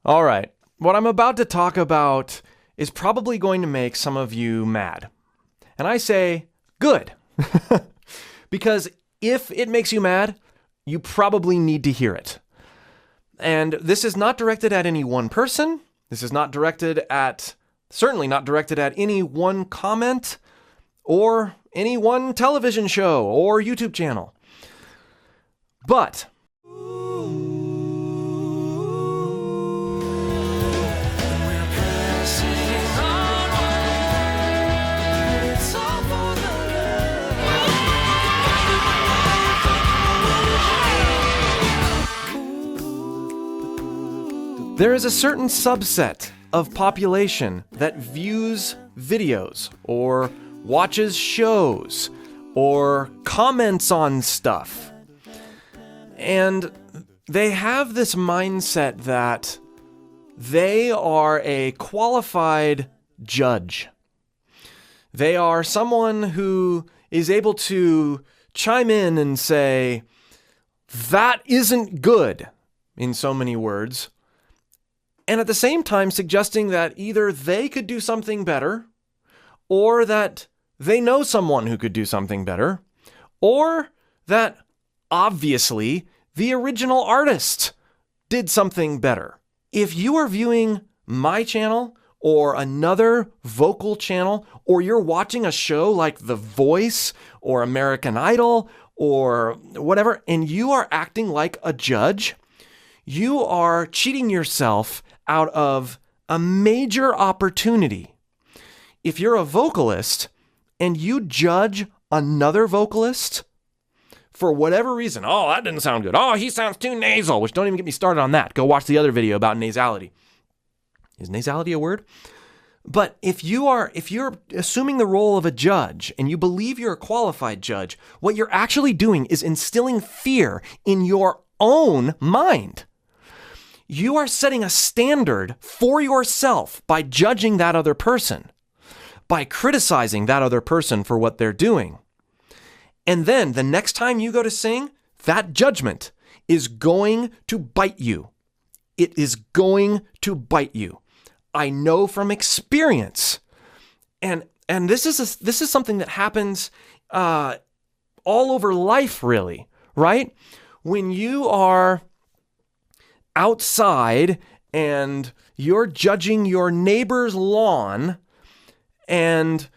All right, what I'm about to talk about is probably going to make some of you mad. And I say, good. Because if it makes you mad, you probably need to hear it. And this is not directed at any one person. This is not certainly not directed at any one comment or any one television show or YouTube channel. But there is a certain subset of population that views videos or watches shows or comments on stuff. And they have this mindset that they are a qualified judge. They are someone who is able to chime in and say, that isn't good, in so many words. And at the same time suggesting that either they could do something better, or that they know someone who could do something better, or that obviously the original artist did something better. If you are viewing my channel or another vocal channel, or you're watching a show like The Voice or American Idol or whatever, and you are acting like a judge, you are cheating yourself out of a major opportunity. If you're a vocalist and you judge another vocalist for whatever reason, oh, that didn't sound good. Oh, he sounds too nasal, which don't even get me started on that. Go watch the other video about nasality. Is nasality a word? But if you're assuming the role of a judge and you believe you're a qualified judge, what you're actually doing is instilling fear in your own mind. You are setting a standard for yourself by judging that other person, by criticizing that other person for what they're doing. And then the next time you go to sing, that judgment is going to bite you. It is going to bite you. I know from experience. And this is something that happens all over life, really, right? When you are outside and you're judging your neighbor's lawn and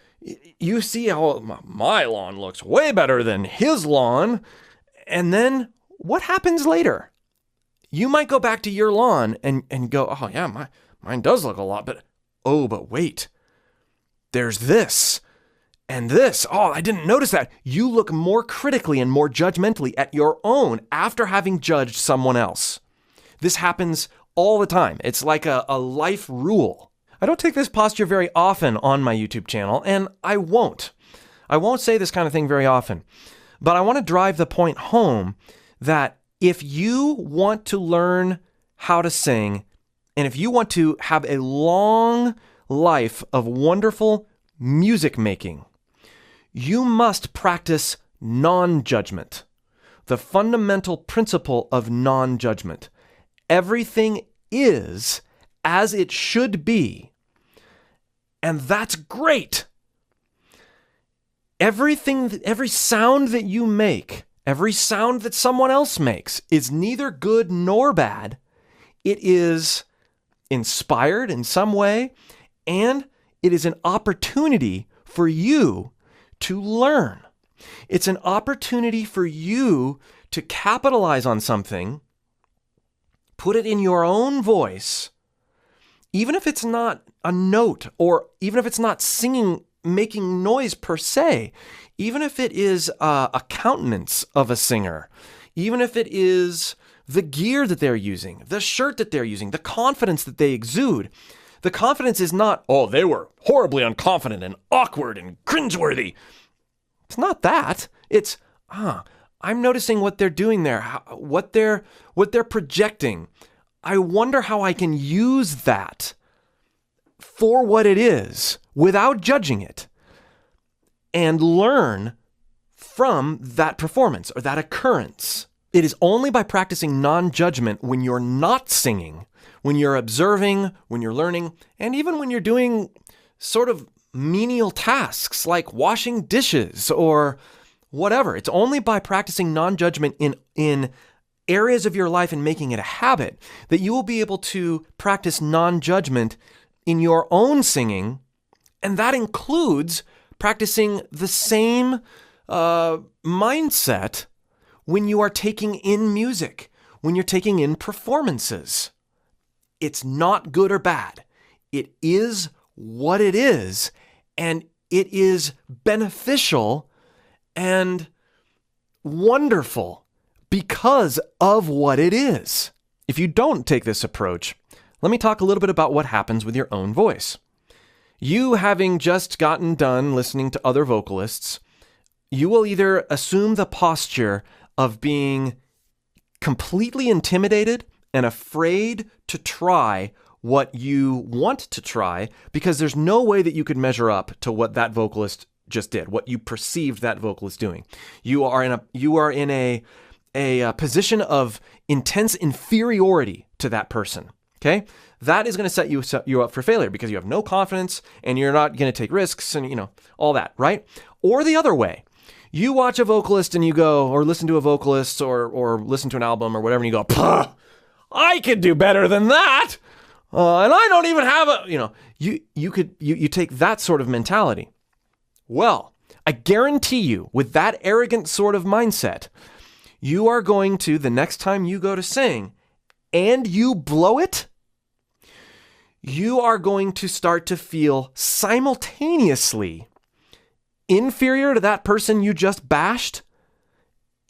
you see how my lawn looks way better than his lawn, and then what happens later? You might go back to your lawn and go, oh yeah, mine does look a lot, but wait, there's this and this. Oh, I didn't notice that. You look more critically and more judgmentally at your own after having judged someone else. This happens all the time. It's like a life rule. I don't take this posture very often on my YouTube channel, and I won't. I won't say this kind of thing very often. But I want to drive the point home that if you want to learn how to sing, and if you want to have a long life of wonderful music making, you must practice non-judgment. The fundamental principle of non-judgment. Everything is as it should be. And that's great. Every sound that you make, every sound that someone else makes is neither good nor bad. It is inspired in some way, and it is an opportunity for you to learn. It's an opportunity for you to capitalize on something, put it in your own voice, even if it's not a note, or even if it's not singing, making noise per se, even if it is a countenance of a singer, even if it is the gear that they're using, the shirt that they're using, the confidence that they exude. The confidence is not, oh, they were horribly unconfident and awkward and cringeworthy. It's not that. It's, I'm noticing what they're doing there, what they're projecting. I wonder how I can use that for what it is without judging it and learn from that performance or that occurrence. It is only by practicing non-judgment when you're not singing, when you're observing, when you're learning, and even when you're doing sort of menial tasks like washing dishes or whatever. It's only by practicing non-judgment in areas of your life and making it a habit that you will be able to practice non-judgment in your own singing. And that includes practicing the same mindset when you are taking in music, when you're taking in performances. It's not good or bad. It is what it is, and it is beneficial and wonderful because of what it is. If you don't take this approach, let me talk a little bit about what happens with your own voice. You having just gotten done listening to other vocalists, you will either assume the posture of being completely intimidated and afraid to try what you want to try because there's no way that you could measure up to what that vocalist just did, what you perceived that vocalist doing. You are in a position of intense inferiority to that person. Okay? That is going to set you up for failure because you have no confidence and you're not going to take risks and, all that, right? Or the other way. You watch a vocalist and you go, or listen to a vocalist or listen to an album or whatever, and you go, "Puh, I could do better than that. And I don't even have a," you take that sort of mentality. Well, I guarantee you with that arrogant sort of mindset, you are going to, the next time you go to sing and you blow it, you are going to start to feel simultaneously inferior to that person you just bashed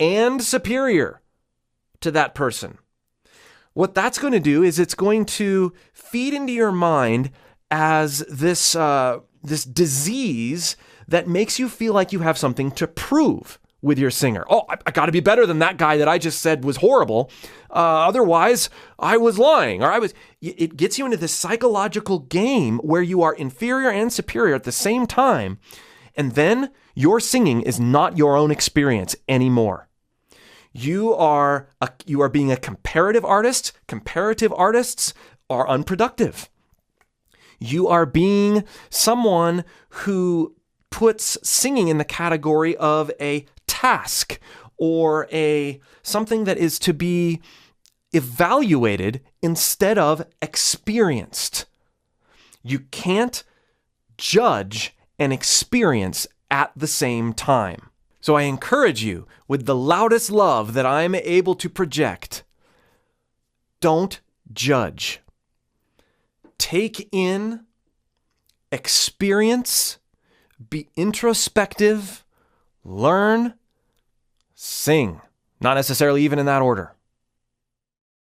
and superior to that person. What that's going to do is it's going to feed into your mind as this disease that makes you feel like you have something to prove with your singer. Oh, I got to be better than that guy that I just said was horrible. Otherwise, I was lying. It gets you into this psychological game where you are inferior and superior at the same time. And then your singing is not your own experience anymore. You are being a comparative artist. Comparative artists are unproductive. You are being someone who puts singing in the category of a task or something that is to be evaluated instead of experienced. You can't judge and experience at the same time. So I encourage you, with the loudest love that I'm able to project, don't judge. Take in, experience, be introspective, learn, sing. Not necessarily even in that order.